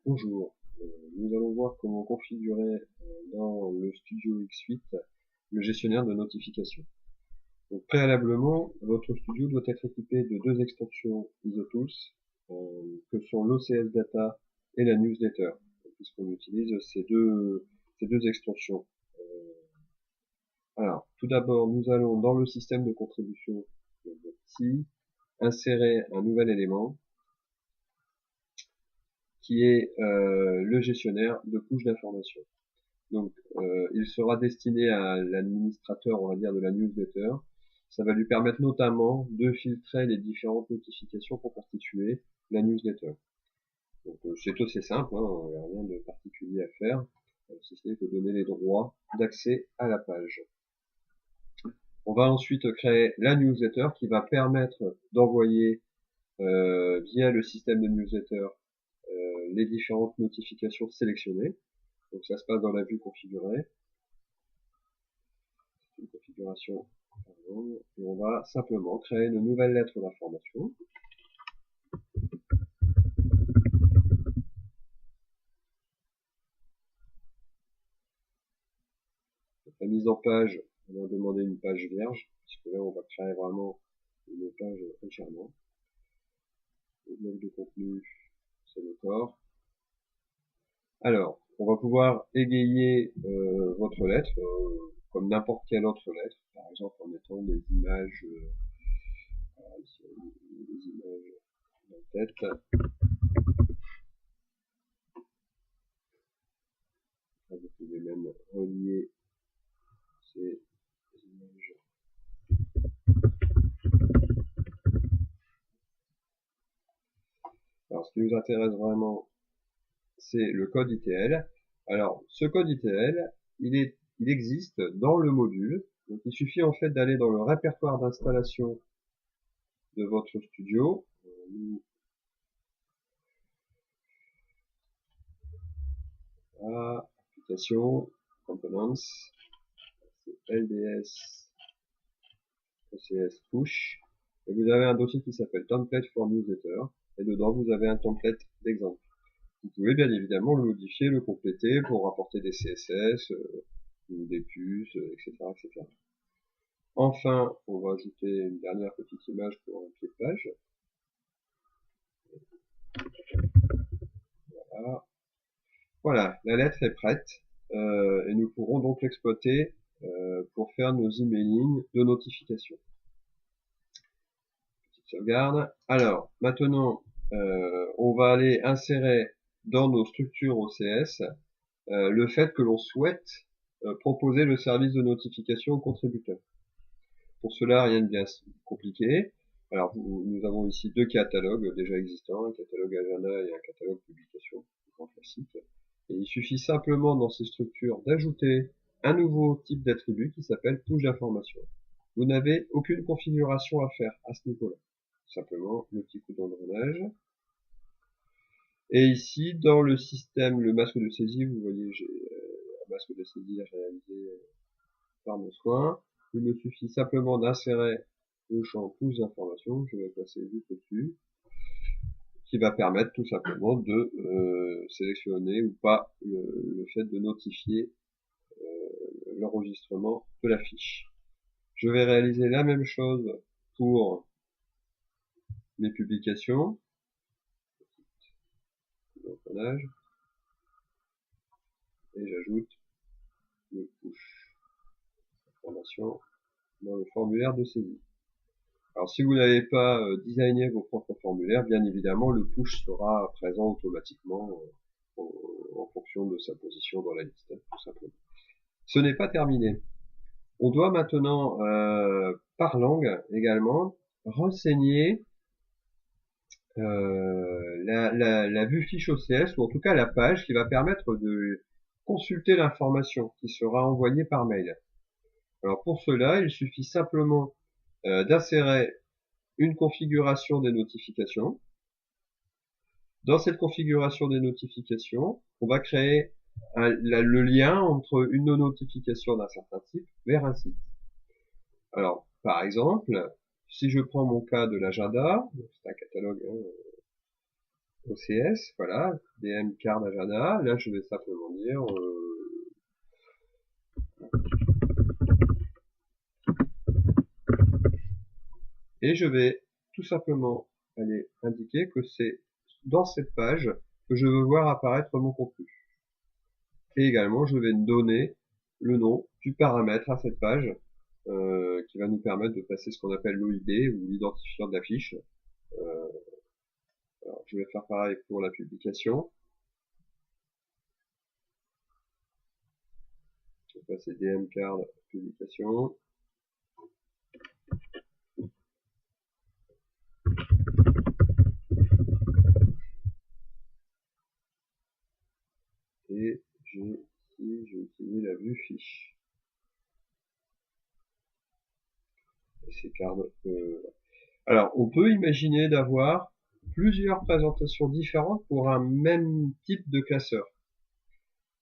Bonjour, nous allons voir comment configurer dans le Studio X8 le gestionnaire de notifications. Donc préalablement, votre studio doit être équipé de deux extensions IsoTools que sont l'OCS Data et la Newsletter, puisqu'on utilise ces deux extensions. Alors, tout d'abord, nous allons dans le système de contribution ici insérer un nouvel élément qui est le gestionnaire de push d'informations. Donc, il sera destiné à l'administrateur, on va dire, de la newsletter. Ça va lui permettre notamment de filtrer les différentes notifications pour constituer la newsletter. Donc, c'est assez simple, hein, il n'y a rien de particulier à faire, si ce n'est que donner les droits d'accès à la page. On va ensuite créer la newsletter qui va permettre d'envoyer via le système de newsletter les différentes notifications sélectionnées. Donc ça se passe dans la vue configurée. C'est une configuration, pardon, et on va simplement créer une nouvelle lettre d'information. La mise en page, on va demander une page vierge, puisque là on va créer vraiment une page entièrement. Le bloc de contenu, c'est le corps. Alors, on va pouvoir égayer votre lettre, comme n'importe quelle autre lettre, par exemple en mettant des images, ici, des images en tête. Vous pouvez même relier ces images. Alors, ce qui nous intéresse vraiment, c'est le code ITL. Alors, ce code ITL, il existe dans le module. Donc, il suffit en fait d'aller dans le répertoire d'installation de votre studio. Application, Components, LDS, OCS Push. Et vous avez un dossier qui s'appelle Template for Newsletter. Et dedans, vous avez un template d'exemple. Vous pouvez bien évidemment le modifier, le compléter pour apporter des CSS, ou des puces, etc., etc. Enfin, on va ajouter une dernière petite image pour un pied de page. Voilà, la lettre est prête et nous pourrons donc l'exploiter pour faire nos emailing de notification. Petite sauvegarde. Alors, maintenant, on va aller insérer dans nos structures OCS le fait que l'on souhaite proposer le service de notification aux contributeurs. Pour cela, rien de bien compliqué. Alors, nous avons ici deux catalogues déjà existants, un catalogue agenda et un catalogue publication, grand classique. Et il suffit simplement dans ces structures d'ajouter un nouveau type d'attribut qui s'appelle push d'information. Vous n'avez aucune configuration à faire à ce niveau-là. Simplement le petit coup d'engrenage. Et ici, dans le système, le masque de saisie, vous voyez, j'ai un masque de saisie réalisé par mon soin. Il me suffit simplement d'insérer le champ push d'information, je vais passer juste au-dessus, qui va permettre tout simplement de sélectionner ou pas le fait de notifier l'enregistrement de la fiche. Je vais réaliser la même chose pour mes publications. Et j'ajoute le push information dans le formulaire de saisie. Alors si vous n'avez pas designé vos propres formulaires, bien évidemment le push sera présent automatiquement en fonction de sa position dans la liste, tout simplement. Ce n'est pas terminé. On doit maintenant, par langue également, renseigner la vue fiche OCS, ou en tout cas la page qui va permettre de consulter l'information qui sera envoyée par mail. Alors pour cela, il suffit simplement d'insérer une configuration des notifications. Dans cette configuration des notifications, on va créer le lien entre une notification d'un certain type vers un site. Alors, par exemple, si je prends mon cas de l'agenda, c'est un catalogue OCS, voilà, DM card agenda. Là, je vais simplement dire et je vais tout simplement aller indiquer que c'est dans cette page que je veux voir apparaître mon contenu. Et également, je vais donner le nom du paramètre à cette page qui va nous permettre de passer ce qu'on appelle l'OID ou l'identifiant de la fiche. Alors, je vais faire pareil pour la publication. Je vais passer DM card publication. Et je vais utiliser la vue fiche. Et ces cartes, alors, on peut imaginer d'avoir plusieurs présentations différentes pour un même type de classeur.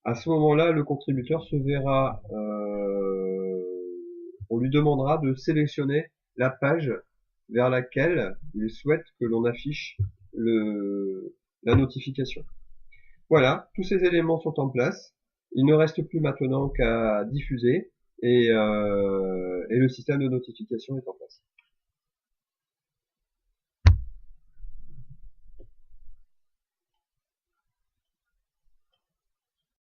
À ce moment-là, le contributeur se verra, on lui demandera de sélectionner la page vers laquelle il souhaite que l'on affiche la notification. Voilà, tous ces éléments sont en place. Il ne reste plus maintenant qu'à diffuser et le système de notification est en place.